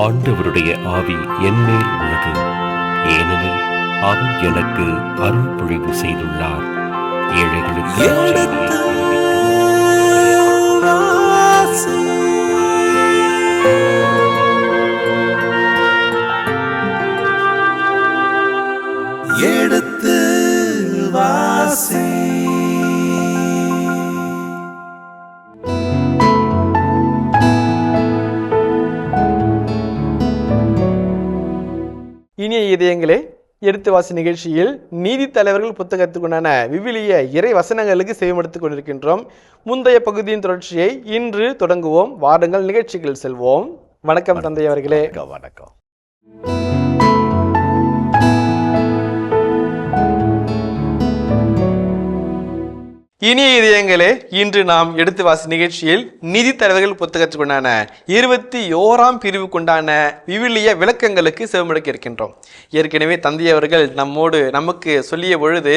ஆண்டவருடைய ஆவி என்மேல் உள்ளது, ஏனெனில் அவர் எனக்கு அருள் பொழிவு செய்துள்ளார். ஏழைகளுக்கு எடுத்து வாசி. இனிய இதயங்களே, எடுத்து வாசி நிகழ்ச்சியில் நீதி தலைவர்கள் புத்தகத்துக்குண்டான விவிலிய இறை வசனங்களுக்கு செவிமடுத்துக் கொண்டிருக்கின்றோம். முந்தைய பகுதியின் தொடர்ச்சியை இன்று தொடங்குவோம். வாருங்கள் நிகழ்ச்சிகள் செல்வோம். வணக்கம் தந்தை அவர்களே. வணக்கம். இனிய இதயங்களே, இன்று நாம் எடுத்து வாசி நிகழ்ச்சியில் நீதி தலைவர்கள் புத்தகத்துக்குண்டான 21ஆம் பிரிவு கொண்டான விவிலிய விளக்கங்களுக்கு செவிமடுக்க இருக்கின்றோம். ஏற்கனவே தந்தை அவர்கள் நமக்கு சொல்லிய பொழுது,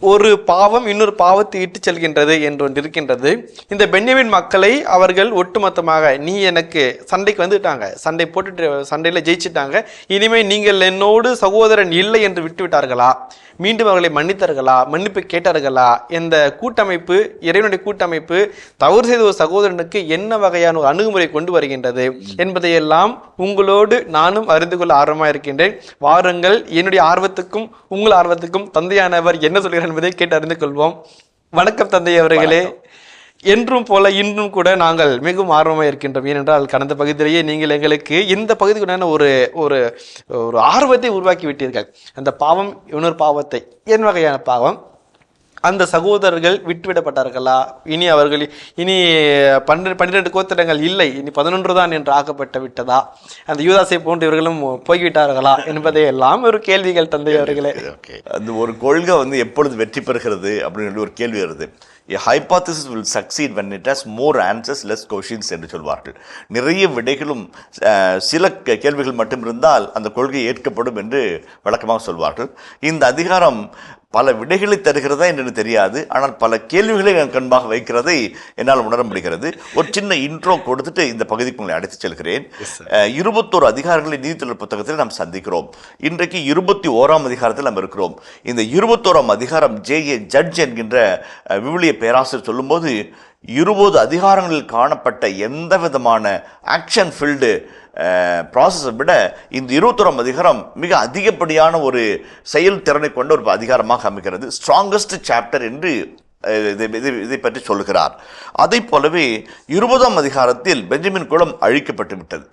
ஒரு பாவம் இன்னொரு பாவத்தை இட்டு செல்கின்றது என்று ஒன்று இருக்கின்றது. இந்த பென்யமீன் மக்களை அவர்கள் ஒட்டுமொத்தமாக, நீ எனக்கு சண்டைக்கு வந்துட்டாங்க, சண்டை போட்டுட்டு சண்டையில் ஜெயிச்சிட்டாங்க, இனிமேல் நீங்கள் என்னோடு சகோதரன் இல்லை என்று விட்டு விட்டார்களா, மீண்டும் அவர்களை மன்னித்தார்களா, மன்னிப்பு கேட்டார்களா, இந்த கூட்டமைப்பு, இறைவனுடைய கூட்டமைப்பு தவறு செய்த ஒரு சகோதரனுக்கு என்ன வகையான ஒரு அணுகுமுறை கொண்டு வருகின்றது என்பதையெல்லாம் உங்களோடு நானும் அறிந்து கொள்ள ஆர்வமாக இருக்கின்றேன். வாருங்கள், என்னுடைய ஆர்வத்துக்கும் உங்கள் ஆர்வத்துக்கும் தந்தையானவர் என்ன சொல்கிறார் என்பதை கேட்டு அறிந்து கொள்வோம். வணக்கம் தந்தை அவர்களே. என்றும் போல இன்றும் கூட நாங்கள் மிகவும் ஆர்வமாக இருக்கின்றோம். ஏனென்றால் கடந்த பகுதியிலேயே நீங்கள் எங்களுக்கு இந்த பகுதிக்குண்டான ஒரு ஒரு ஒரு ஆர்வத்தை உருவாக்கி விட்டீர்கள். அந்த பாவம் இன்னொரு பாவத்தை, என் வகையான பாவம், அந்த சகோதரர்கள் விட்டுவிடப்பட்டார்களா, இனி அவர்கள் 12 கோத்திரங்கள் இல்லை, இனி 11 தான் என்று ஆக்கப்பட்டு விட்டதா, அந்த யூதாசை போன்று இவர்களும் போய்விட்டார்களா என்பதை எல்லாம் ஒரு கேள்விகள் தந்தை அவர்களே. அந்த ஒரு கொள்கை எப்பொழுது வெற்றி பெறுகிறது அப்படின்னு ஒரு கேள்வி வருது. A hypothesis will succeed when it has more answers, less questions என்று சொல்வார்கள். நிறைய விடைகளும் சில கேள்விகள் மட்டும் இருந்தால் அந்த கொள்கை ஏற்கப்படும் என்று வழக்கமாக சொல்வார்கள். இந்த அதிகாரம் பல விடைகளை தருகிறதா என்று தெரியாது, ஆனால் பல கேள்விகளை கண்பாக வைக்கிறதை என்னால் உணர முடிகிறது. ஒரு சின்ன இன்ட்ரோ கொடுத்துட்டு இந்த பகுதிக்கு உங்களை அழைத்து செல்கிறேன். 21 அதிகாரங்களை நீதித்தலைவர் புத்தகத்தில் நாம் சந்திக்கிறோம். இன்றைக்கு 21ஆம் அதிகாரத்தில் நாம் இருக்கிறோம். இந்த 21ஆம் அதிகாரம் J.A. ஜட்ஜ் என்கின்ற விவிலிய பேராசிரியர் சொல்லும்போது, 20 அதிகாரங்களில் காணப்பட்ட எந்த விதமான ஆக்ஷன் ஃபீல்டு ப்ராசஸை விட இந்த 21ஆம் அதிகாரம் மிக அதிகப்படியான ஒரு செயல் திறனை கொண்ட ஒரு அதிகாரமாக அமைகிறது. ஸ்ட்ராங்கஸ்ட் சாப்டர் என்று இதை பற்றி சொல்லுகிறார். அதை போலவே 20ஆம் அதிகாரத்தில் பெஞ்சமின் குலம் அழிக்கப்பட்டு விட்டது,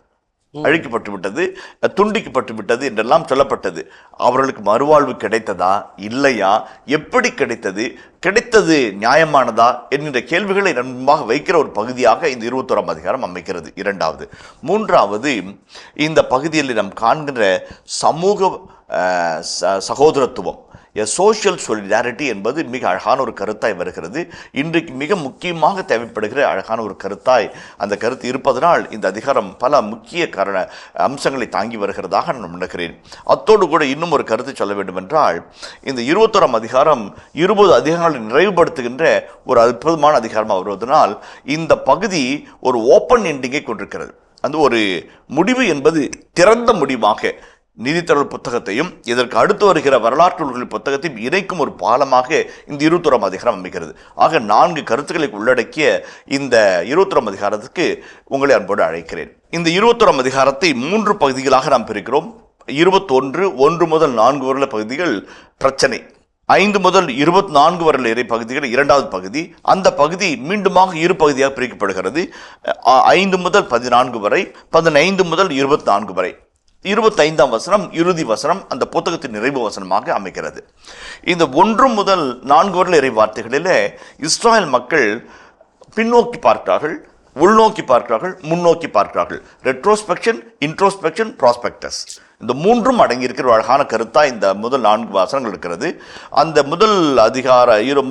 துண்டிக்கப்பட்டு விட்டது என்றெல்லாம் சொல்லப்பட்டது. அவர்களுக்கு மறுவாழ்வு கிடைத்ததா, இல்லையா, எப்படி கிடைத்தது நியாயமானதா என்கிற கேள்விகளை நன்பாக வைக்கிற ஒரு பகுதியாக இந்த 21ஆம் அதிகாரம் அமைக்கிறது. மூன்றாவது இந்த பகுதியில் நாம் காண்கின்ற சமூக சகோதரத்துவம், சோஷியல் சொலிடாரிட்டி என்பது மிக அழகான ஒரு கருத்தாய் வருகிறது. இன்றைக்கு மிக முக்கியமாக தேவைப்படுகிற அழகான ஒரு கருத்தாய் அந்த கருத்து இருப்பதனால் இந்த அதிகாரம் பல முக்கிய அம்சங்களை தாங்கி வருகிறதாக நான் நினைக்கிறேன். அத்தோடு கூட இன்னும் ஒரு கருத்து சொல்ல வேண்டும் என்றால், இந்த 21ஆம் அதிகாரம் 20 அதிகாரங்களை நிறைவுபடுத்துகின்ற ஒரு அற்புதமான அதிகாரமாக வருவதனால் இந்த பகுதி ஒரு ஓப்பன் எண்டிங்கை கொண்டிருக்கிறது. அந்த ஒரு முடிவு என்பது திறந்த முடிவாக நீதித்தலைவர் புத்தகத்தையும் இதற்கு அடுத்து வருகிற வரலாற்று நூல்களின் புத்தகத்தையும் இணைக்கும் ஒரு பாலமாக இந்த 21ஆம் அதிகாரம் அமைக்கிறது. ஆக 4 கருத்துக்களை உள்ளடக்கிய இந்த 21ஆம் அதிகாரத்துக்கு உங்களை அன்போடு அழைக்கிறேன். இந்த 21ஆம் அதிகாரத்தை 3 பகுதிகளாக நாம் பிரிக்கிறோம். 21 1 முதல் 4 வரை பகுதிகள் பிரச்சனை, 5 முதல் 24 வரை இறை பகுதிகள் 2வது பகுதி. அந்த பகுதி மீண்டுமாக 2 பகுதியாக பிரிக்கப்படுகிறது. 5 முதல் 14 வரை, 15 முதல் 24 வரை. 25ஆம் வசனம் இறுதி வசனம் அந்த புத்தகத்தின் நிறைவு வசனமாக அமைகிறது. இந்த 1 முதல் 4 வரை இறை வார்த்தைகளில் இஸ்ராயல் மக்கள் பின்னோக்கி பார்க்கிறார்கள், உள்நோக்கி பார்க்கிறார்கள், முன்னோக்கி பார்க்கிறார்கள். ரெட்ரோஸ்பெக்ஷன், இன்ட்ரோஸ்பெக்ஷன், ப்ராஸ்பெக்டஸ், இந்த 3ம் அடங்கி இருக்கிற அழகான கருத்தா இந்த முதல் 4 வசனங்கள் இருக்கிறது. அந்த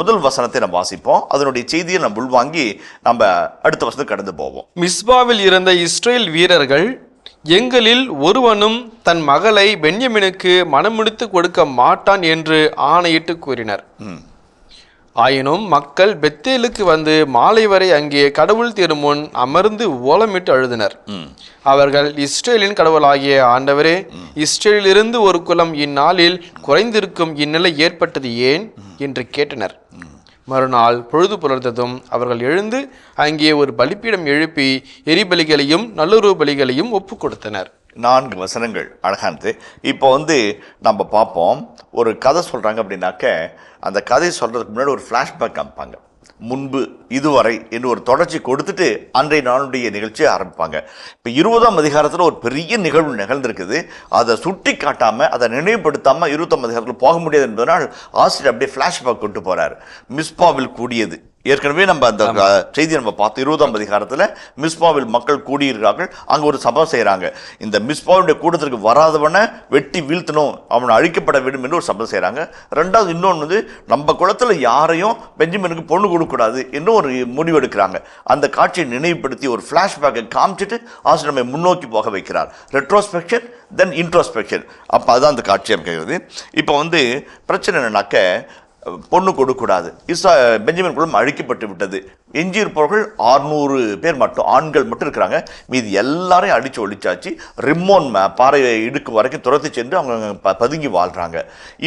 முதல் வசனத்தை நம்ம வாசிப்போம். அதனுடைய செய்தியை நம்ம உள்வாங்கி நம்ம அடுத்த வசனத்துக்கு கடந்து போவோம். மிஸ்பாவில் இருந்த இஸ்ரேல் வீரர்கள், எங்களில் ஒருவனும் தன் மகளை பென்யமீனுக்கு மனமுடித்து கொடுக்க மாட்டான் என்று ஆணையிட்டு கூறினர். ஆயினும் மக்கள் பெத்தேலுக்கு வந்து மாலை வரை அங்கே கடவுள் திருமுன் அமர்ந்து ஓலமிட்டு அழுதினர். அவர்கள் இஸ்ரேலின் கடவுளாகிய ஆண்டவரே, இஸ்ரேலிலிருந்து ஒரு குலம் இந்நாளில் குறைந்திருக்கும் இந்நிலை ஏற்பட்டது ஏன் என்று கேட்டனர். மறுநாள் பொழுது புலர்ந்ததும் அவர்கள் எழுந்து அங்கே ஒரு பலிப்பீடம் எழுப்பி எரிபலிகளையும் நல்லுறவு பலிகளையும் ஒப்பு கொடுத்தனர். 4 வசனங்கள் அழகானது. இப்போ நம்ம பார்ப்போம், ஒரு கதை சொல்கிறாங்க அப்படின்னாக்க அந்த கதை சொல்கிறதுக்கு முன்னாடி ஒரு ஃப்ளாஷ்பேக் காமிப்பாங்க. முன்பு இதுவரை என்று ஒரு தொடர்ச்சி கொடுத்துட்டு அன்றைய நாளுடைய நிகழ்ச்சியை ஆரம்பிப்பாங்க. இப்போ 20ஆம் அதிகாரத்தில் ஒரு பெரிய நிகழ்வு நிகழ்ந்திருக்குது. அதை சுட்டி காட்டாமல், அதை நினைவுபடுத்தாமல் 20ஆம் அதிகாரத்தில் போக முடியாது என்பதனால் ஆசிரியர் அப்படியே ஃப்ளாஷ்பேக் கொண்டு போகிறார். மிஸ்பாவில் கூடியது, ஏற்கனவே நம்ம அந்த செய்தியை நம்ம பார்த்தோம். 20ஆம் அதிகாரத்தில் மிஸ்பாவில் மக்கள் கூடியிருக்கிறார்கள், அங்கே ஒரு சபை செய்கிறாங்க. இந்த மிஸ்பாவுடைய கூட்டத்திற்கு வராதவனை வெட்டி வீழ்த்தணும், அவனை அழிக்கப்பட வேண்டும் என்று ஒரு சபை செய்கிறாங்க. ரெண்டாவது இன்னொன்று நம்ம குளத்தில் யாரையும் பெஞ்சமினுக்கு பொண்ணு கொடுக்கக்கூடாது என்று ஒரு முடிவு எடுக்கிறாங்க. அந்த காட்சியை நினைவுபடுத்தி ஒரு ஃப்ளாஷ்பேக்கை காமிச்சிட்டு ஆசிரியர் நம்மை முன்னோக்கி போக வைக்கிறார். ரெட்ரோஸ்பெக்ஷன் தென் இன்ட்ரோஸ்பெக்ஷன். அப்போ அதுதான் அந்த காட்சி அமைக்கிறது. இப்போ பிரச்சனை என்னன்னாக்க பொண்ணு கொடுக்கூடாது. பெஞ்சமின் குலம் அழிக்கப்பட்டு விட்டது. எஞ்சியிருப்பவர்கள் 600 பேர் மட்டும், ஆண்கள் மட்டும் இருக்கிறாங்க. மீது எல்லாரையும் அடித்து ஒழிச்சாச்சு. ரிம்மோன் பாறை இடுக்கு வரைக்கும் துரத்தி சென்று அவங்க பதுங்கி வாழ்கிறாங்க.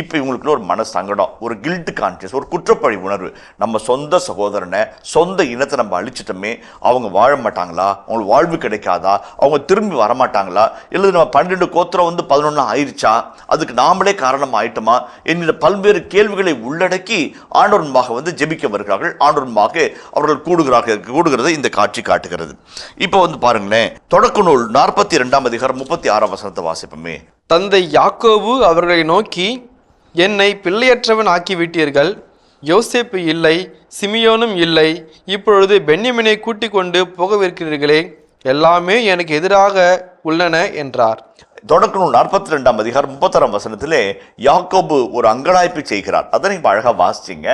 இப்போ இவங்களுக்குள்ள ஒரு மன சங்கடம், ஒரு கில்ட் கான்சியஸ், ஒரு குற்றப்பழி உணர்வு. நம்ம சொந்த சகோதரனை, சொந்த இனத்தை நம்ம அழிச்சிட்டோமே, அவங்க வாழ மாட்டாங்களா, அவங்களுக்கு வாழ்வு கிடைக்காதா, அவங்க திரும்பி வரமாட்டாங்களா, இல்லை நம்ம 12 கோத்திரம் 11 ஆயிடுச்சா, அதுக்கு நாமளே காரணம் ஆயிட்டோமா என்கிற பல்வேறு கேள்விகளை உள்ளடக்கி ஆண்டவன்பாக ஜெபிக்க வருகிறார்கள். ஆண்டவன்பாக அவர்கள் கூடுகிறதை இந்த காட்சி காட்டுகிறது. இப்போ பாருங்களேன், தொடக்க நூல் 42ஆம் அதிகாரம் 36ஆம் வசனத்தை வாசிப்போமே. தந்தை யாக்கோபு அவர்களை நோக்கி, என்னை பிள்ளையற்றவன் ஆக்கிவிட்டீர்கள். யோசேப்பு இல்லை, சிமியோனும் இல்லை, இப்பொழுது பென்யமினை கூட்டிக் கொண்டு போகவிருக்கிறீர்களே, எல்லாமே எனக்கு எதிராக உள்ளன என்றார். தொடக்க நூல் 42ஆம் அதிகாரம் 36ஆம் வசனத்திலே யாக்கோபு ஒரு அங்கலாய்ப்பு செய்கிறார். அதை நீங்கள் அழகாக வாசிச்சிங்க.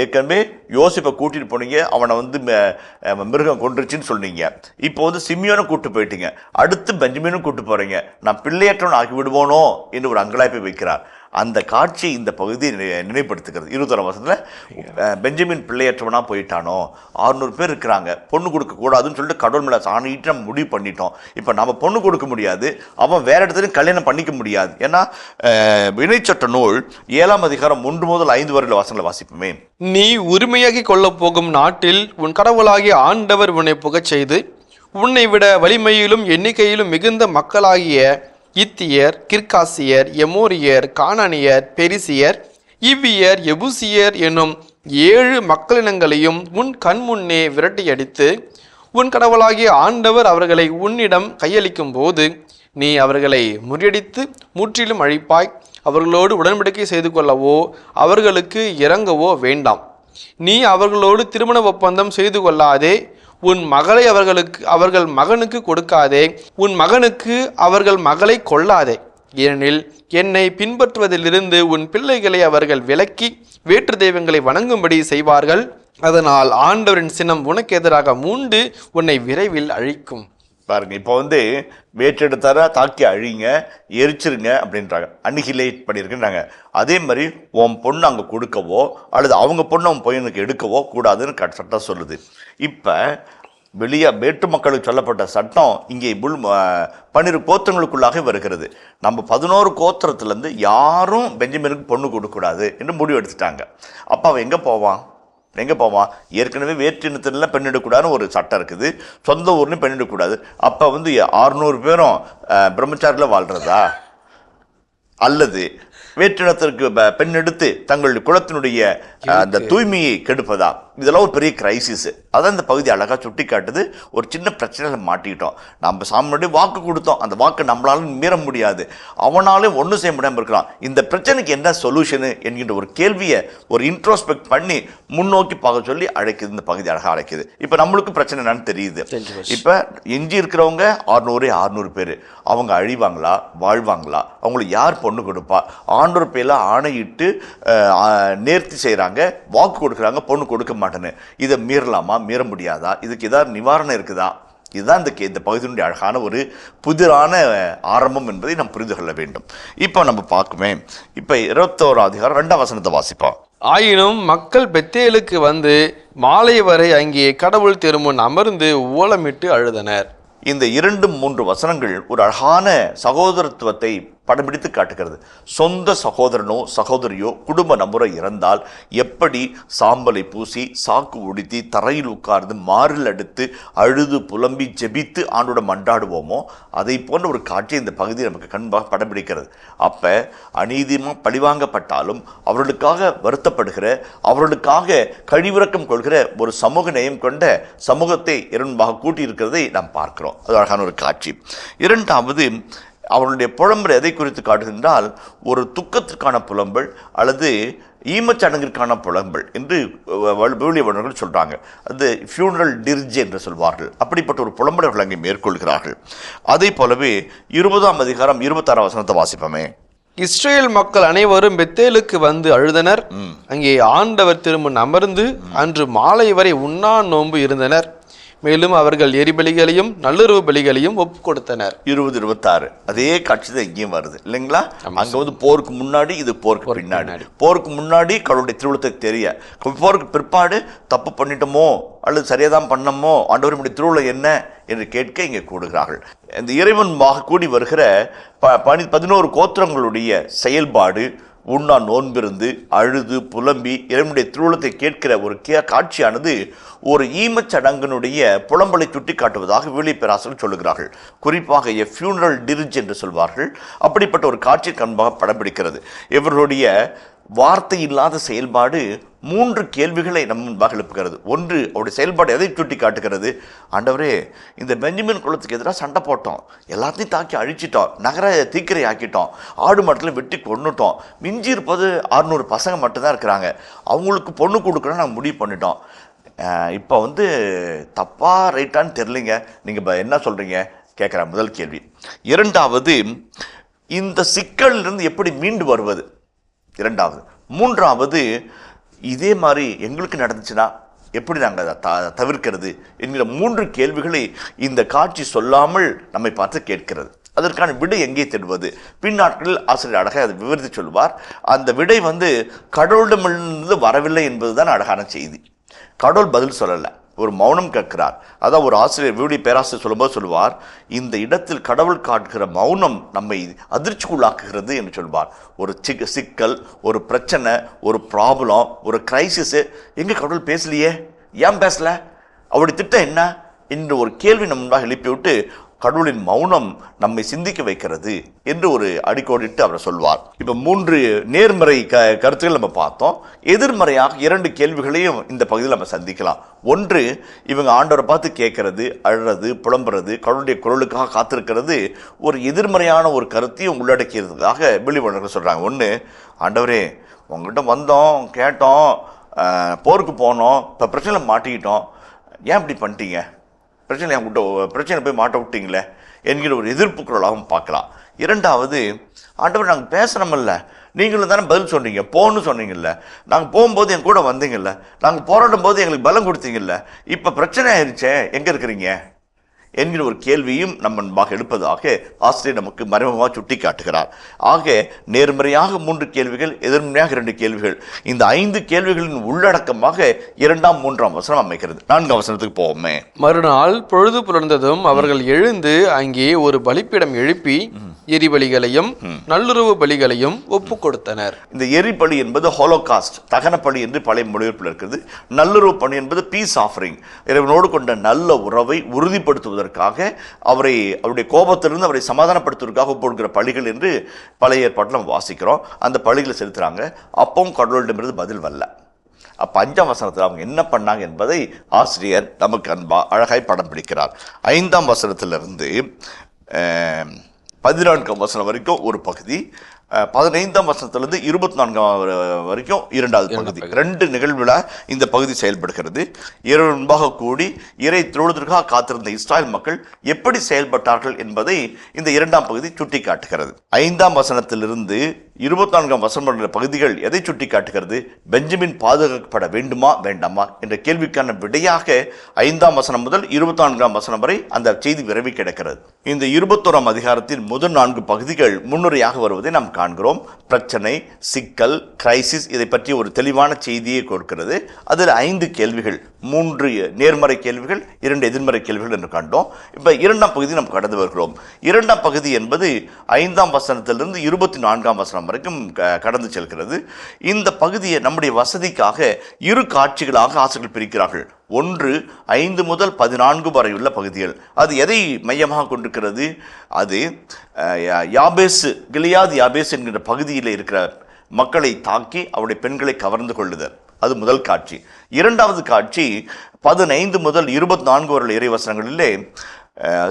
ஏற்கனவே யோசிப்பை கூட்டிட்டு போனீங்க, அவனை மிருகம் கொண்டுருச்சுன்னு சொன்னீங்க. இப்போ சிமியோனை கூட்டு போயிட்டீங்க, அடுத்து பெஞ்சமினும் கூட்டு போறீங்க. நான் பிள்ளையற்றவன் ஆக்கி விடுவோனோ என்று ஒரு அங்கலாய்ப்பை வைக்கிறார். அந்த காட்சி இந்த பகுதியை நினைவுபடுத்துகிறது. 21ஆம் வசனத்தில் பெஞ்சமின் பிள்ளையற்றவனா போயிட்டானோ, 600 பேர் இருக்கிறாங்க, பொண்ணு கொடுக்க கூடாதுன்னு சொல்லிட்டு கடவுள் மேலே ஆணையிட்டு நம்ம முடிவு பண்ணிட்டோம். இப்போ நம்ம பொண்ணு கொடுக்க முடியாது, அவன் வேற இடத்துலையும் கல்யாணம் பண்ணிக்க முடியாது. ஏன்னா வினைச்சட்ட நூல் 7ஆம் அதிகாரம் 1 முதல் 5 வரையில வசனங்களை வாசிப்போமே. நீ உரிமையாகி கொள்ளப் போகும் நாட்டில் உன் கடவுளாகிய ஆண்டவர் உன்னை புகச் செய்து, உன்னை விட வலிமையிலும் எண்ணிக்கையிலும் மிகுந்த மக்களாகிய இத்தியர், கிர்காசியர், எமோரியர், கானானியர், பெரிசியர், இவ்வியர், எபூசியர் என்னும் 7 மக்களினங்களையும் உன் கண் முன்னே விரட்டியடித்து, உன் கடவுளாகிய ஆண்டவர் அவர்களை உன்னிடம் கையளிக்கும் போது நீ அவர்களை முறியடித்து முற்றிலும் அழிப்பாய். அவர்களோடு உடன்படிக்கை செய்து கொள்ளவோ அவர்களுக்கு இறங்கவோ வேண்டாம். நீ அவர்களோடு திருமண ஒப்பந்தம் செய்து கொள்ளாதே. உன் மகளை அவர்கள் மகனுக்கு கொடுக்காதே. உன் மகனுக்கு அவர்கள் மகளை கொள்ளாதே. ஏனெனில் என்னை பின்பற்றுவதிலிருந்து உன் பிள்ளைகளை அவர்கள் விலக்கி வேற்று தெய்வங்களை வணங்கும்படி செய்வார்கள். அதனால் ஆண்டவரின் சினம் உனக்கு எதிராக மூண்டு உன்னை விரைவில் அழிக்கும். பாருங்க, இப்போ வேற்றெடுத்தாரா தாக்கி அழிங்க, எரிச்சிருங்க அப்படின்றாங்க, அன்னிகிலேட் பண்ணியிருக்குன்றாங்க. அதே மாதிரி உன் பொண்ணு அங்கே கொடுக்கவோ அல்லது அவங்க பொண்ணு அவன் பையனுக்கு எடுக்கவோ கூடாதுன்னு சட்டம் சொல்லுது. இப்போ வேற்று மக்களுக்கு சொல்லப்பட்ட சட்டம் இங்கே 12 கோத்திரங்களுக்குள்ளாக வருகிறது. நம்ம 11 கோத்திரத்துலேருந்து யாரும் பெஞ்சமினுக்கு பொண்ணு கொடுக்கக்கூடாது என்று முடிவு எடுத்துட்டாங்க. அப்போ அவன் எங்கே போவான்? ஏற்கனவே வேற்று இனத்திலாம் பெண் எடுக்கக்கூடாதுன்னு ஒரு சட்டம் இருக்குது. சொந்த ஊர்லையும் பெண் எடுக்கக்கூடாது. அப்போ 600 பேரும் பிரம்மச்சாரியில் வாழ்கிறதா, அல்லது வேற்றினத்திற்கு பெண் எடுத்து தங்களுடைய குலத்தினுடைய அந்த தூய்மையை கெடுப்பதா? இதெல்லாம் ஒரு பெரிய கிரைசிஸ். அதான் இந்த பகுதி அழகாக சுட்டி காட்டுது. ஒரு சின்ன பிரச்சனையில் மாட்டிக்கிட்டோம். நம்ம சாமியோடைய வாக்கு கொடுத்தோம், அந்த வாக்கு நம்மளால மீற முடியாது, அவனாலும் ஒன்றும் செய்ய முடியாமல் இருக்கிறான். இந்த பிரச்சனைக்கு என்ன சொல்யூஷனு என்கின்ற ஒரு கேள்வியை ஒரு இன்ட்ரோஸ்பெக்ட் பண்ணி முன்னோக்கி பார்க்க சொல்லி அழைக்குது. இந்த பகுதி அழகாக அழைக்குது. இப்போ நம்மளுக்கு பிரச்சனை என்னன்னு தெரியுது. இப்போ எஞ்சி இருக்கிறவங்க 600 பேர், அவங்க அழிவாங்களா வாழ்வாங்களா? அவங்களுக்கு யார் பொண்ணு கொடுப்பா? ஆண்டோர் பேரில் ஆணையிட்டு நேர்த்தி செய்கிறாங்க, வாக்கு கொடுக்குறாங்க, பொண்ணு கொடுக்க மாட்டேன்னு. இதை மீறலாமா, மீற முடியாதா? இதுக்கு ஏதாவது நிவாரணம் இருக்குதா? இதுதான் இந்த பகுதியினுடைய அழகான ஒரு புதிரான ஆரம்பம் என்பதை நாம் புரிந்து கொள்ள வேண்டும். இப்போ நம்ம பார்க்குமே, இப்போ 21ஆம் அதிகாரம் 2ஆம் வசனத்தை வாசிப்போம். ஆயினும் மக்கள் பெத்தேலுக்கு வந்து மாலை வரை அங்கே கடவுள் திருமுன் அமர்ந்து ஓலமிட்டு அழுதனர். இந்த 2-3 வசனங்கள் ஒரு அழகான சகோதரத்துவத்தை படம் பிடித்து காட்டுகிறது. சொந்த சகோதரனோ சகோதரியோ குடும்ப நபரோ இறந்தால் எப்படி சாம்பலை பூசி சாக்கு உடுத்தி தரையில் உட்கார்ந்து மாறில் அடுத்து அழுது புலம்பி ஜெபித்து ஆண்டோட மன்றாடுவோமோ அதை போன்ற ஒரு காட்சி இந்த பகுதி நமக்கு கண்பாக படம் பிடிக்கிறது. அப்போ அநீதியமாக பழிவாங்கப்பட்டாலும் அவர்களுக்காக வருத்தப்படுகிற, அவர்களுக்காக கழிவிறக்கம் கொள்கிற ஒரு சமூக நேயம் கொண்ட சமூகத்தை இரண்டாக கூட்டியிருக்கிறதை நாம் பார்க்கிறோம். அது அழகான ஒரு காட்சி. இரண்டாவது, அவர்களுடைய புலம்பல் எதை குறித்து காட்டுகின்றால் ஒரு துக்கத்திற்கான புலம்பல் அல்லது ஈமச்சடங்கிற்கான புலம்பல் என்று விவிலியவர்கள் சொல்கிறாங்க. அது ஃபியூனரல் டிர்ஜ் என்று சொல்வார்கள். அப்படிப்பட்ட ஒரு புலம்பல் அவர்கள் அங்கே மேற்கொள்கிறார்கள். அதே போலவே 20ஆம் அதிகாரம் 26ஆம் வசனத்தை வாசிப்போமே. இஸ்ரேல் மக்கள் அனைவரும் பெத்தேலுக்கு வந்து அழுதனர். அங்கே ஆண்டவர் திருமுன் அமர்ந்து அன்று மாலை வரை உண்ணா நோன்பு இருந்தனர். மேலும் அவர்கள் எரிபலிகளையும் நல்லுறவு பலிகளையும் ஒப்பு கொடுத்தனர். 20-26 அதே காட்சி தான் இங்கேயும் வருது இல்லைங்களா? அங்க வந்து போருக்கு முன்னாடி, இது போருக்கு பின்னாடி. போருக்கு முன்னாடி கடவுளுடைய திருவுளத்தை தெரிய, போருக்கு பிற்பாடு தப்பு பண்ணிட்டோமோ அல்லது சரியாதான் பண்ணமோ, ஆண்டவர் நம்முடைய திருவுளம் என்ன என்று கேட்க இங்கே கூடுகிறார்கள். இந்த இறைவன் கூடி வருகிற 11 கோத்திரங்களுடைய செயல்பாடு, உண்ணா நோன்பிருந்து அழுது புலம்பி இறைவனுடைய திருவுளத்தை கேட்கிற ஒரு காட்சியானது ஒரு ஈமச்சடங்கினுடைய புலம்பலை சுட்டி காட்டுவதாக விவிலிய பேராசிரியர்கள் சொல்லுகிறார்கள். குறிப்பாக எ ஃபியூனரல் டிர்ஜ் என்று சொல்வார்கள். அப்படிப்பட்ட ஒரு காட்சி கண்பாக படம் பிடிக்கிறது. இவர்களுடைய வார்த்தை இல்லாத செயல்பாடு 3 கேள்விகளை நம் முன்பாக எழுப்புகிறது. ஒன்று, அவருடைய செயல்பாடு எதை சுட்டி காட்டுகிறது? ஆண்டவரே, இந்த பெஞ்சமின் குலத்துக்கு எதிராக சண்டை போட்டோம், எல்லாத்தையும் தாக்கி அழிச்சிட்டோம், நகர தீக்கிரை ஆக்கிட்டோம், ஆடு மாட்டில் வெட்டி கொன்னுட்டோம், மிஞ்சி இருப்பது 600 பசங்க மட்டும்தான் இருக்கிறாங்க, அவங்களுக்கு பொண்ணு கொடுக்கணும்னு நாங்கள் முடிவு பண்ணிட்டோம். இப்போ வந்து தப்பா ரைட்டான்னு தெரியலைங்க, நீங்கள் என்ன சொல்கிறீங்க கேட்குற முதல் கேள்வி. இரண்டாவது, இந்த சிக்கலிலிருந்து எப்படி மீண்டு வருவது? இரண்டாவது. மூன்றாவது, இதே மாதிரி எங்களுக்கு நடந்துச்சுன்னா எப்படி நாங்கள் அதை தவிர்க்கிறது என்கிற 3 கேள்விகளை இந்த காட்சி சொல்லாமல் நம்மை பார்த்து கேட்கிறது. அதற்கான விடை எங்கே தேடுவது? பின்னாட்களில் ஆசிரியர் அழகாக அதை விவரித்து சொல்வார். அந்த விடை வந்து கடவுளிடமிருந்து வரவில்லை என்பதுதான் அழகான செய்தி. கடவுள் பதில் சொல்லலை, ஒரு மௌனம் கேட்கிறார். அதான் ஒரு ஆசிரியர், விவிலிய பேராசிரியர் சொல்லும்போது சொல்லுவார், இந்த இடத்தில் கடவுள் காட்டுகிற மௌனம் நம்மை அதிர்ச்சிக்குள்ளாக்குகிறது என்று சொல்வார். ஒரு சிக்கல், ஒரு பிரச்சனை, ஒரு ப்ராப்ளம், ஒரு கிரைசிஸ், எங்கே கடவுள் பேசலையே, ஏன் பேசல, அவருடைய திட்டம் என்ன என்று ஒரு கேள்வி நம்ம முன்பாக எழுப்பிவிட்டு கடவுளின் மௌனம் நம்மை சிந்திக்க வைக்கிறது என்று ஒரு அடிக்கோடிட்டு அவர் சொல்வார். இப்போ 3 நேர்மறை கருத்துக்கள் நம்ம பார்த்தோம். எதிர்மறையாக 2 கேள்விகளையும் இந்த பகுதியில் நம்ம சந்திக்கலாம். ஒன்று, இவங்க ஆண்டவரை பார்த்து கேட்கறது, அழுறது, புலம்புறது, கடவுளுடைய குரலுக்காக காத்திருக்கிறது ஒரு எதிர்மறையான ஒரு கருத்தையும் உள்ளடக்கிறதுக்காக விழிவர்கள் சொல்கிறாங்க. ஒன்று, ஆண்டவரே உங்கள்கிட்ட வந்தோம், கேட்டோம், போருக்கு போனோம், இப்போ பிரச்சனையில் மாட்டிக்கிட்டோம், ஏன் இப்படி பண்ணிட்டீங்க, பிரச்சனை போய் மாட்ட விட்டீங்களே என்கிற ஒரு எதிர்ப்பு குரலாகவும் பார்க்கலாம். இரண்டாவது, ஆண்டவர் நாங்கள் பேசுகிறோமில்ல, நீங்களும் தானே பதில் சொன்னீங்க, போன்னு சொன்னீங்கல்ல, நாங்கள் போகும்போது என் கூட வந்தீங்கல்ல, நாங்கள் போராடும் போது எங்களுக்கு பலம் கொடுத்தீங்கல்ல, இப்போ பிரச்சனை ஆயிடுச்சே, எங்கே இருக்கிறீங்க என்கிற ஒரு கேள்வியும் நம்ம முன்பாக எழுப்பதாக ஆசிரியர் நமக்கு மறைமுகமாக சுட்டி காட்டுகிறார். ஆக நேர்மறையாக 3 கேள்விகள், எதிர்மறையாக 2 கேள்விகள், இந்த 5 கேள்விகளின் உள்ளடக்கமாக 2ஆம் 3ஆம் வசனம் அமைக்கிறது. 4ஆம் வசனத்துக்கு போவோமே. மறுநாள் பொழுது புலர்ந்ததும் அவர்கள் எழுந்து அங்கே ஒரு பலிப்பீடம் எழுப்பி எரிபலிகளையும் நல்லுறவு பலிகளையும் ஒப்பு கொடுத்தனர். இந்த எரிபலி என்பது ஹோலோகாஸ்ட், தகன பலி என்று பழைய மொழிபெயர்ப்பில் இருக்கிறது. நல்லுறவு பலி என்பது பீஸ் ஆஃபரிங், இறைவனோடு கொண்ட நல்ல உறவை உறுதிப்படுத்துவதற்காக, அவருடைய கோபத்திலிருந்து அவரை சமாதானப்படுத்துவதற்காக போடுகிற பலிகள் என்று பழைய ஏற்பாட்டில் நம்ம வாசிக்கிறோம். அந்த பலிகளை செலுத்துறாங்க. அப்பவும் கடவுளிடமிருந்து பதில் வரல. அப்போ 5ஆம் வசனத்தில் அவங்க என்ன பண்ணாங்க என்பதை ஆசிரியர் நமக்கு அழகாய் படம் பிடிக்கிறார். 5ஆம் வசனத்திலிருந்து 14ஆம் வசனம் வரைக்கும் ஒரு பகுதி, 15ஆம் வசனத்திலிருந்து 24ஆம் வரைக்கும் 2வது பகுதி. 2 நிகழ்வுல இந்த பகுதி செயல்படுகிறது. இரவு முன்பாக கூடி இறை திருவுளத்திற்காக காத்திருந்த இஸ்ராயல் மக்கள் எப்படி செயல்பட்டார்கள் என்பதை இந்த 2ஆம் பகுதி சுட்டி காட்டுகிறது. 5ஆம் வசனத்திலிருந்து 24ஆம் வசனம் பகுதிகள் எதை சுட்டி காட்டுகிறது? பெஞ்சமின் பாதுகாக்கப்பட வேண்டுமா வேண்டாமா என்ற கேள்விக்கான விடையாக 5ஆம் வசனம் முதல் 24ஆம் வசனம் வரை அந்த செய்தி விரைவி கிடக்கிறது. இந்த 21ஆம் அதிகாரத்தின் முதல் 4 பகுதிகள் முன்னுரையாக வருவதை நாம் காண்கிறோம். பிரச்சனை, சிக்கல், கிரைசிஸ், இதை பற்றி ஒரு தெளிவான செய்தியை கொடுக்கிறது. அதில் 5 கேள்விகள், 3 நேர்மறை கேள்விகள், 2 எதிர்மறை கேள்விகள் என்று கண்டோம். இப்போ 2ஆம் பகுதி நாம் கடந்து வருகிறோம். 2ஆம் பகுதி என்பது 5ஆம் வசனத்திலிருந்து 24ஆம் வசனம் வரைக்கும் கடந்து செல்கிறது. இந்த பகுதியை நம்முடைய வசதிக்காக 2 காட்சிகளாக ஆசிரியர்கள் பிரிக்கிறார்கள். ஒன்று 5 முதல் 14 வரை உள்ள பகுதிகள். அது எதை மையமாக கொண்டிருக்கிறது? அது யாபேசு, கிலியாத் யாபேசு என்கிற பகுதியில் இருக்கிற மக்களை தாக்கி அவருடைய பெண்களை கவர்ந்து கொள்ளுதல். அது முதல் காட்சி. 2வது காட்சி 15 முதல் 24 வரை இறைவசனங்களிலே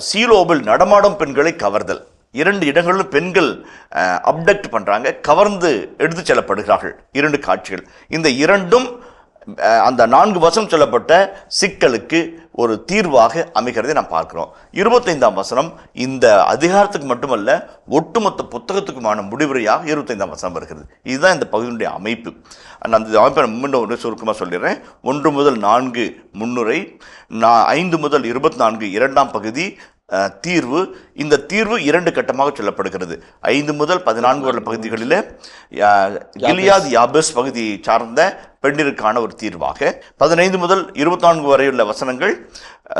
சீலோவில் நடமாடும் பெண்களை கவர்தல். 2 இடங்களிலும் பெண்கள் அப்டக்ட் பண்றாங்க, கவர்ந்து எடுத்து செல்லப்படுகிறார்கள். 2 காட்சிகள். இந்த 2ம் அந்த 4 வசனம் சொல்லப்பட்ட சிக்கலுக்கு ஒரு தீர்வாக அமைகிறதை நாம் பார்க்கிறோம். 25ஆம் வசனம் இந்த அதிகாரத்துக்கு மட்டுமல்ல, ஒட்டுமொத்த புத்தகத்துக்குமான முடிவுரையாக 25ஆம் வசனம் வருகிறது. இதுதான் இந்த பகுதியினுடைய அமைப்பு. அந்த அமைப்பை மீண்டும் சுருக்கமாக சொல்லிடுறேன். 1 முதல் 4 முன்னுரை, 5 முதல் 24 2ஆம் பகுதி தீர்வு. இந்த தீர்வு 2 கட்டமாக சொல்லப்படுகிறது. 5 முதல் 14 வரை பகுதிகளில் கிலியாத் யாபேஸ் பகுதியை சார்ந்த பெண்ணிற்கான ஒரு தீர்வாக, 15 முதல் 24 வரை உள்ள வசனங்கள்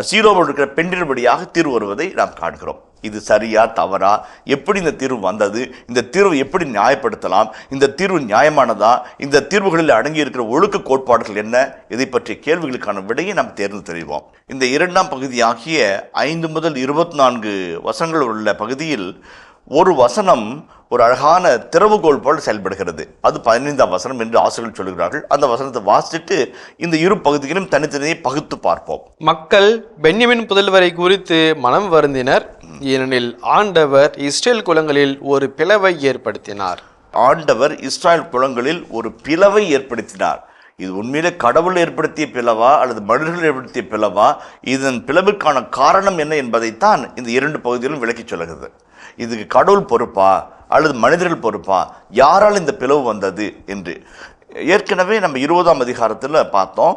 சீலோவில் இருக்கிற பெண்ணின்படியாக தீர்வு வருவதை நாம் காண்கிறோம். இது சரியா தவறா, எப்படி இந்த தீர்வு வந்தது, இந்த தீர்வு எப்படி நியாயப்படுத்தலாம், இந்த தீர்வு நியாயமானதா, இந்த தீர்வுகளில் அடங்கி இருக்கிற ஒழுக்க கோட்பாடுகள் என்ன, இதை பற்றிய கேள்விகளுக்கான விடையை நாம் தேர்ந்து தெரிவோம். இந்த 2ஆம் பகுதியாகிய 5 முதல் 24 வசனங்கள் உள்ள பகுதியில் ஒரு வசனம் ஒரு அழகான திறவுகோல் போல் செயல்படுகிறது. அது 15ஆம் வசனம் என்று ஆசிரியர்கள் சொல்கிறார்கள். அந்த வசனத்தை வாசிச்சுட்டு இந்த 2 பகுதிகளும் தனித்தனியை பகுத்து பார்ப்போம். மக்கள் பென்யமின் புதல்வரை குறித்து மனம் வருந்தினர், ஏனெனில் ஆண்டவர் இஸ்ரேல் குலங்களில் ஒரு பிளவை ஏற்படுத்தினார். ஆண்டவர் இஸ்ரேல் குலங்களில் ஒரு பிளவை ஏற்படுத்தினார். இது உண்மையிலே கடவுள் ஏற்படுத்திய பிளவா அல்லது மனிதர்கள் ஏற்படுத்திய பிளவா, இதன் பிளவுக்கான காரணம் என்ன என்பதைத்தான் இந்த 2 பகுதிகளும் விளக்கி சொல்லுகிறது. இதுக்கு கடவுள் பொறுப்பா அல்லது மனிதர்கள் பொறுப்பா, யாரால் இந்த பிளவு வந்தது என்று ஏற்கனவே நம்ம 20ஆம் அதிகாரத்தில் பார்த்தோம்.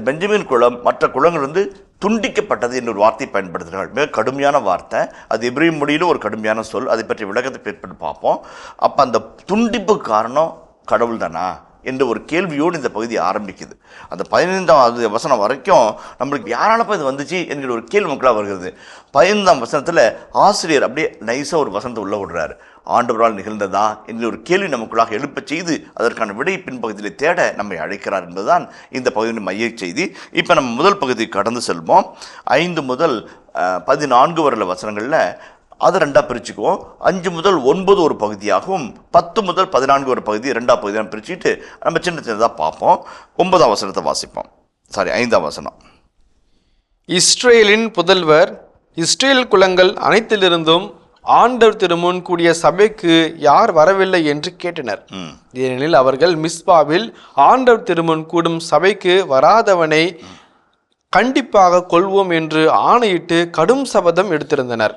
பெஞ்சமின் குலம் மற்ற குலங்கள் வந்து துண்டிக்கப்பட்டது என்ற ஒரு வார்த்தை பயன்படுத்துகிறார்கள். மிக கடுமையான வார்த்தை. அது எபிரேய மொழியிலும் ஒரு கடுமையான சொல். அதை பற்றி விளக்கத்தை பிற்பட்டு பார்ப்போம். அப்போ அந்த துண்டிப்பு காரணம் கடவுள் தானா என்ற ஒரு கேள்வியோடு இந்த பகுதி ஆரம்பிக்குது. அந்த 15ஆம் வசனம் வரைக்கும் நம்மளுக்கு யாராலப்பா இது வந்துச்சு என்கிற ஒரு கேள்வி மக்களாக வருகிறது. 15ஆம் வசனத்தில் ஆசிரியர் அப்படியே நைஸாக ஒரு வசனத்தை உள்ள விடுறாரு. ஆண்டவரால் நிகழ்ந்ததா என்கிற ஒரு கேள்வி நமக்குள்ளாக எழுப்ப செய்து அதற்கான விடை பின்பகுதியில் தேட நம்மை அழைக்கிறார் என்பதுதான் இந்த பகுதியின் மைய செய்தி. இப்போ நம்ம முதல் பகுதி கடந்து செல்வோம். 5 முதல் 14 வரை வசனங்களில் அதை 2ஆக பிரிச்சுக்குவோம். 5 முதல் 9 ஒரு பகுதியாகவும் 10 முதல் 14 ஒரு பகுதி 2ஆம் பகுதியாக பிரிச்சுட்டு நம்ம சின்ன சின்னதாக பார்ப்போம். 9ஆம் வசனத்தை வாசிப்போம். 5ஆம் வசனம். இஸ்ரேலின் புதல்வர் இஸ்ரேல் குலங்கள் அனைத்திலிருந்தும் ஆண்டவர் திருமுன் கூடிய சபைக்கு யார் வரவில்லை என்று கேட்டனர். ஏனெனில் அவர்கள் மிஸ்பாவில் ஆண்டவர் திருமுன் கூடும் சபைக்கு வராதவனை கண்டிப்பாக கொள்வோம் என்று ஆணையிட்டு கடும் சபதம் எடுத்திருந்தனர்.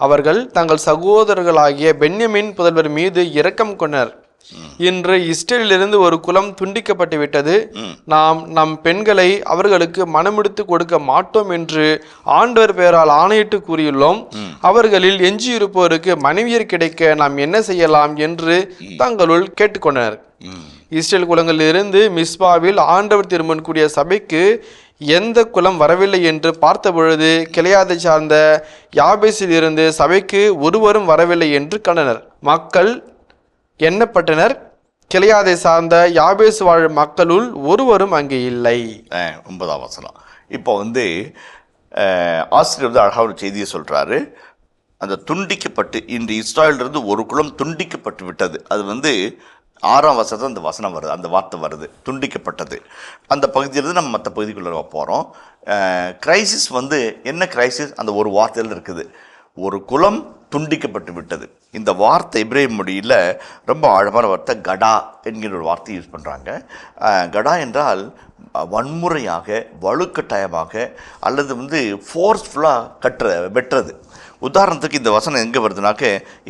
அவர்கள் தங்கள் சகோதரர்களாகிய பென்யமின் புதல்வர் மீது இரக்கம் கொண்டனர். இன்று இஸ்ரேலிலிருந்து ஒரு குலம் துண்டிக்கப்பட்டு விட்டது, நாம் நம் பெண்களை அவர்களுக்கு மனமெடுத்து கொடுக்க மாட்டோம் என்று ஆண்டவர் பெயரால் ஆணையிட்டு கூறியுள்ளோம். அவர்களில் எஞ்சியிருப்போருக்கு மனைவியர் கிடைக்க நாம் என்ன செய்யலாம் என்று தங்களுள் கேட்டுக்கொண்டனர். இஸ்ரேல் குலங்களிலிருந்து மிஸ்பாவில் ஆண்டவர் திருமுன் கூடிய சபைக்கு எந்த குலம் வரவில்லை என்று பார்த்த பொழுது கிளையாதை சார்ந்த யாபேசில் இருந்து சபைக்கு ஒருவரும் வரவில்லை என்று கண்டனர். மக்கள் எண்ணப்பட்டனர். கிளையாதை சார்ந்த யாபேசு வாழும் மக்களுள் ஒருவரும் அங்கே இல்லை. 9ஆம் வசனம். இப்போ ஆசிரியர் அழகாக ஒரு செய்தியை சொல்றாரு. அந்த துண்டிக்கப்பட்டு இன்று இஸ்ராயலிருந்து ஒரு குலம் துண்டிக்கப்பட்டு விட்டது. அது 6ஆம் வசனத்தில் அந்த வசனம் வருது, அந்த வார்த்தை வருது, துண்டிக்கப்பட்டது. அந்த பகுதியிலிருந்து நம்ம மற்ற பகுதிக்குள்ளே போகிறோம். கிரைசிஸ் என்ன கிரைசிஸ்? அந்த ஒரு வார்த்தையில் இருக்குது, ஒரு குலம் துண்டிக்கப்பட்டு விட்டது. இந்த வார்த்தை எபிரேய மொழியில் ரொம்ப ஆழமான வார்த்தை கடா என்கிற ஒரு வார்த்தையை யூஸ் பண்ணுறாங்க. கடா என்றால் வன்முறையாக, வலுக்கட்டாயமாக அல்லது ஃபோர்ஸ்ஃபுல்லாக வெட்டுறது. உதாரணத்துக்கு இந்த வசனம் எங்க வருதுனாக்க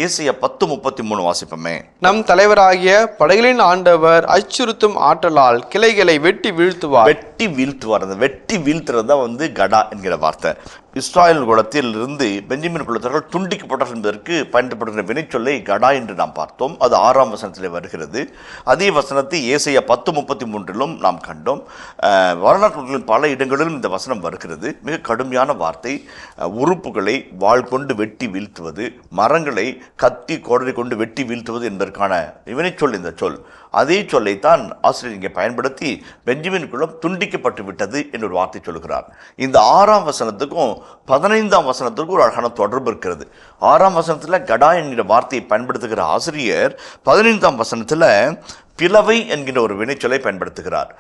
ஏசாயா 10:33 வாசிப்போமே. நம் தலைவராகிய படைகளின் ஆண்டவர் அச்சுறுத்தும் ஆற்றலால் கிளைகளை வெட்டி வீழ்த்துவார். வெட்டி வீழ்த்துவார். அந்த வெட்டி வீழ்த்துறது தான் கடா என்கிற வார்த்தை. இஸ்ராயல் குலத்தில் இருந்து பெஞ்சமின் குலத்தவர்கள் துண்டிக்கப்பட்டார்கள் என்பதற்கு பயன்படுகிற வினைச்சொல்லை கடா என்று நாம் பார்த்தோம். அது 6ஆம் வசனத்தில் வருகிறது. அதே வசனத்தை ஏசாயா 10:33 நாம் கண்டோம். வரலாற்றுகளின் பல இடங்களிலும் இந்த வசனம் வருகிறது. மிக கடுமையான வார்த்தை. உறுப்புகளை வாள் கொண்டு வெட்டி வீழ்த்துவது, மரங்களை கத்தி கோடரி கொண்டு வெட்டி வீழ்த்துவது என்பதற்கான வினைச்சொல் இந்த சொல். அதே சொல்லைத்தான் ஆசிரியர் இங்கே பயன்படுத்தி பெஞ்சமின் குலம் துண்டிக்கப்பட்டு விட்டது என்று ஒரு வார்த்தை சொல்கிறார். இந்த 6ஆம் வசனத்துக்கும் 15ஆம் வசனத்துக்கும் ஒரு அழகான தொடர்பு இருக்கிறது. 6ஆம் வசனத்தில் கடா என்கிற வார்த்தையை பயன்படுத்துகிற ஆசிரியர் 15ஆம் வசனத்தில் பிளவை என்கின்ற ஒரு வினைச்சொல்லை பயன்படுத்துகிறார்.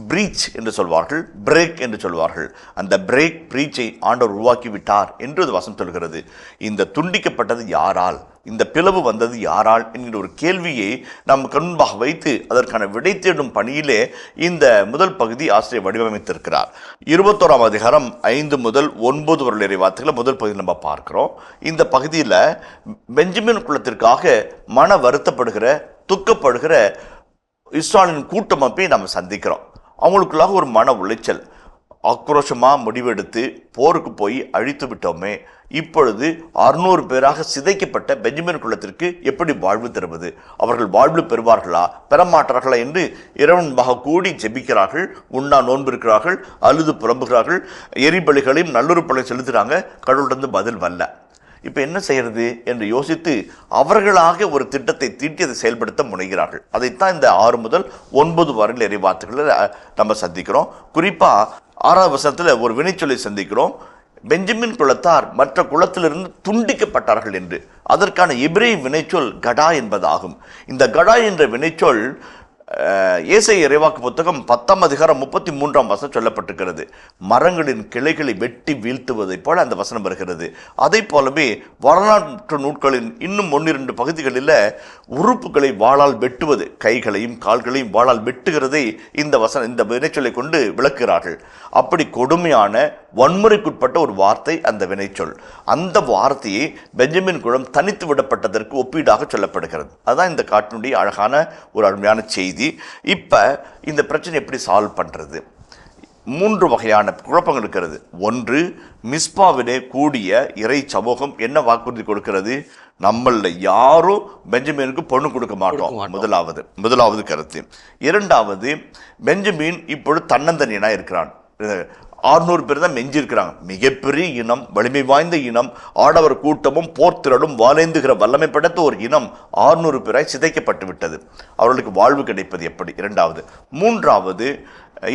பிரீச் என்று சொல்வார்கள், பிரேக் என்று சொல்வார்கள். அந்த பிரேக் பிரீச்சை ஆண்டவர் உருவாக்கி விட்டார் என்று அது வசனம் சொல்கிறது. இந்த துண்டிக்கப்பட்டது யாரால், இந்த பிளவு வந்தது யாரால் என்கிற ஒரு கேள்வியை நாம் கண்பாக வைத்து அதற்கான விடை தேடும் பணியிலே இந்த முதல் பகுதி ஆசிரியர் வடிவமைத்திருக்கிறார். 21ஆம் அதிகாரம் 5 முதல் 9 வரை வார்த்தைகளை முதல் பகுதியில் நம்ம பார்க்கிறோம். இந்த பகுதியில் பெஞ்சமின் குலத்திற்காக மன வருத்தப்படுகிற, துக்கப்படுகிற இஸ்ராயலின் கூட்டமைப்பை நாம் சந்திக்கிறோம். அவங்களுக்குள்ளாக ஒரு மன உளைச்சல், ஆக்ரோஷமாக முடிவெடுத்து போருக்கு போய் அழித்து விட்டோமே, இப்பொழுது 600 பேராக சிதைக்கப்பட்ட பெஞ்சமின் குலத்திற்கு எப்படி வாழ்வு தருவது, அவர்கள் வாழ்வு பெறுவார்களா பெறமாட்டார்களா என்று இரவன்பாக கூடி ஜெபிக்கிறார்கள், உண்ணா நோன்பு இருக்கிறார்கள், அழுது புலம்புகிறார்கள், எரிபலிகளையும் நல்லுறுப்பலையும் செலுத்துகிறாங்க. கடவுளிடம் பதில் வரல. இப்போ என்ன செய்யறது என்று யோசித்து அவர்களாக ஒரு திட்டத்தை தீட்டி அதை செயல்படுத்த முனைகிறார்கள். அதைத்தான் இந்த 6 முதல் 9 வரையில் இறைவார்த்தைகளை நம்ம சந்திக்கிறோம். குறிப்பாக 6ஆம் வசனத்தில் ஒரு வினைச்சொல்லை சந்திக்கிறோம். பெஞ்சமின் குலத்தார் மற்ற குலத்திலிருந்து துண்டிக்கப்பட்டார்கள் என்று. அதற்கான எபிரேய வினைச்சொல் கடா என்பதாகும். இந்த கடா என்ற வினைச்சொல் ஏசாயா இறைவாக்கு புத்தகம் 10ஆம் அதிகாரம் 33ஆம் வசனம் சொல்லப்பட்டிருக்கிறது. மரங்களின் கிளைகளை வெட்டி வீழ்த்துவதைப் போல அந்த வசனம் வருகிறது. அதை போலவே வரலாற்று நூட்களின் இன்னும் 1-2 பகுதிகளில் உறுப்புகளை வாளால் வெட்டுவது, கைகளையும் கால்களையும் வாளால் வெட்டுகிறதை இந்த வினைச்சொல்லை கொண்டு விளக்குகிறார்கள். அப்படி கொடுமையான வன்முறைக்குட்பட்ட ஒரு வார்த்தை அந்த வினைச்சொல். அந்த வார்த்தையை பெஞ்சமின் குலம் தனித்து விடப்பட்டதற்கு ஒப்பீடாக சொல்லப்படுகிறது. அதுதான் இந்த காட்டினுடைய அழகான ஒரு அருமையான செய்தி. இப்ப இந்த பிரச்சனை எப்படி சால்வ் பண்றது? 3 வகையான குழப்பங்கள் இருக்கிறது. ஒன்று, மிஸ்பாவிலே கூடிய இறை சமூகம் என்ன வாக்குறுதி கொடுக்கிறது? நம்மள யாரும் பெஞ்சமினுக்கு பொண்ணு கொடுக்க மாட்டோம். முதலாவது கருத்து. இரண்டாவது, பெஞ்சமின் இப்பொழுது தன்னந்தனியனா இருக்கிறான். 600 பேர் தான் மெஞ்சிருக்கிறாங்க. மிகப்பெரிய இனம், வலிமை வாய்ந்த இனம், ஆடவர் கூட்டமும் போர் திரளும் வாழேந்துகிற வல்லமை படைத்த ஒரு இனம் 600 பேராய் சிதைக்கப்பட்டு விட்டது. அவர்களுக்கு வாழ்வு கிடைப்பது எப்படி? இரண்டாவது. மூன்றாவது,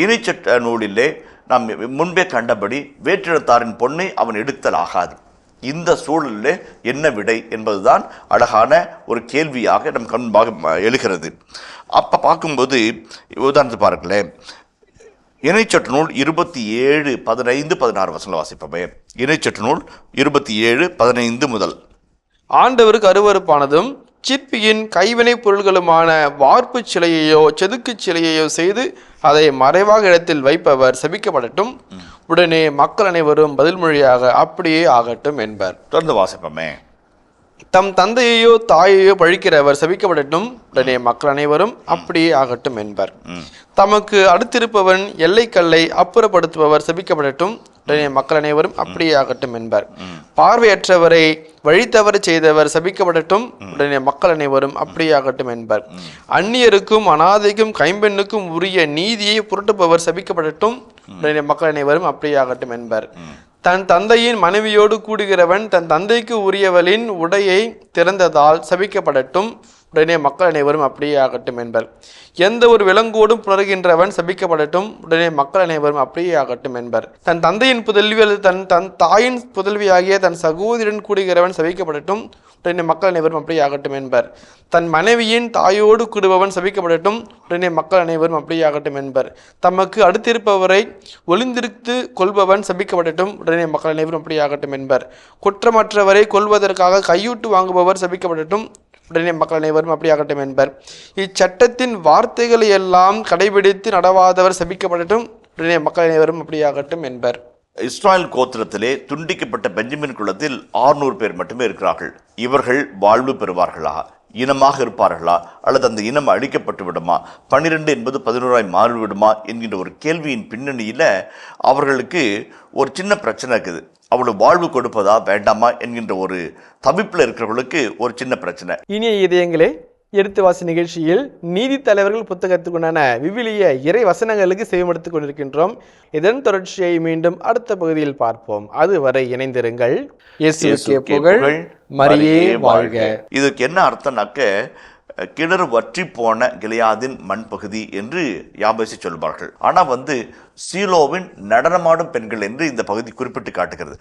இணைச்சட்ட நூலிலே நாம் முன்பே கண்டபடி வேற்றினத்தாரின் பொண்ணை அவன் எடுத்தல் ஆகாது. இந்த சூழலில் என்ன விடை என்பதுதான் அழகான ஒரு கேள்வியாக நம் கண்பாக எழுகிறது. அப்போ பார்க்கும்போது உதாரணத்து பாருங்களேன். இணைச்சட்ட நூல் 27:15-16 வசனம் வாசிப்போமே. இணைச்சட்ட நூல் 27:15 முதல். ஆண்டவருக்கு அருவருப்பானதும் சிற்பியின் கைவினை பொருள்களுமான வார்ப்பு சிலையையோ செதுக்கு சிலையையோ செய்து அதை மறைவாக இடத்தில் வைப்பவர் சபிக்கப்படட்டும். உடனே மக்கள் அனைவரும் பதில் மொழியாக அப்படியே ஆகட்டும் என்பர். தொடர்ந்து வாசிப்போமே. தம் தந்தையையோ தாயையோ பழிக்கிறவர் சபிக்கப்படட்டும். உடனே மக்கள் அனைவரும் அப்படியே ஆகட்டும் என்பர். தமக்கு அடுத்திருப்பவன் எல்லைக்கல்லை அப்புறப்படுத்துபவர் சபிக்கப்படட்டும். உடனே மக்கள் அனைவரும் அப்படியே ஆகட்டும் என்பர். பார்வையற்றவரை வழித்தவற செய்தவர் சபிக்கப்படட்டும். உடனே மக்கள் அனைவரும் அப்படியே ஆகட்டும் என்பர். அந்நியருக்கும் அனாதைக்கும் கைம்பெண்ணுக்கும் உரிய நீதியை புரட்டுபவர் சபிக்கப்படட்டும். உடனே மக்கள் அனைவரும் அப்படியே ஆகட்டும் என்பர். தன் தந்தையின் மனைவியோடு கூடுகிறவன் தன் தந்தைக்கு உரியவளின் உடையை திறந்ததால் சபிக்கப்படட்டும். உடனே மக்கள் அனைவரும் அப்படியே ஆகட்டும் என்பர். எந்த ஒரு விலங்கோடும் புணர்கின்றவன் சபிக்கப்படட்டும். உடனே மக்கள் அனைவரும் அப்படியே ஆகட்டும் என்பர். தன் தந்தையின் புதல்வி அல்லது தன் தாயின் புதல்வியாகிய தன் சகோதரன் கூடுகிறவன் சபிக்கப்படட்டும். உடனே மக்கள் அனைவரும் அப்படியே ஆகட்டும் என்பர். தன் மனைவியின் தாயோடு கூடுபவன் சபிக்கப்படட்டும். உடனே மக்கள் அனைவரும் அப்படியே ஆகட்டும் என்பர். தமக்கு அடுத்திருப்பவரை ஒளிந்திருத்து கொள்பவன் சபிக்கப்படட்டும். உடனே மக்கள் அனைவரும் அப்படியே ஆகட்டும் என்பர். குற்றமற்றவரை கொல்வதற்காக கையூட்டு வாங்குபவர் சபிக்கப்படட்டும். உடனே மக்கள் அனைவரும் அப்படியாகட்டும் என்பர். இச்சட்டத்தின் வார்த்தைகளை எல்லாம் கடைபிடித்து நடவாதவர் சபிக்கப்படட்டும். உடனே மக்கள் அனைவரும் அப்படியாகட்டும் என்பர். இஸ்ராயல் கோத்திரத்திலே துண்டிக்கப்பட்ட பெஞ்சமின் குலத்தில் 600 பேர் மட்டுமே இருக்கிறார்கள். இவர்கள் வாழ்வு பெறுவார்களா, இனமாக இருப்பார்களா, அல்லது அந்த இனம் அழிக்கப்பட்டு விடுமா, 12 என்பது 11 மாறிவிடுமா என்கின்ற ஒரு கேள்வியின் பின்னணியில் அவர்களுக்கு ஒரு சின்ன பிரச்சனை இருக்குது. அவளுக்கு வாழ்வு கொடுப்பதா வேண்டாமா என்கின்ற ஒரு தவிப்பில் இருக்கிறவர்களுக்கு ஒரு சின்ன பிரச்சனை. இனிய இதயங்களே, எடுத்து வாசி நிகழ்ச்சியில் நீதி தலைவர்கள் புத்தகத்துக்குண்டான விவிலிய இறை வசனங்களுக்கு செவிமடுத்துக் கொண்டிருக்கின்றோம். இதன் தொடர்ச்சியை மீண்டும் அடுத்த பகுதியில் பார்ப்போம். அதுவரை இணைந்திருங்கள். இயேசுவுக்கே புகழ், மரியே வாழ்க. இதுக்கு என்ன அர்த்தம்னாக்க, கிணறு வற்றி போன கிலியாதின் மண் பகுதி என்று யாபேசி சொல்வார்கள். ஆனால் சீலோவின் நடனமாடும் பெண்கள் என்று இந்த பகுதி குறிப்பிட்டு காட்டுகிறது.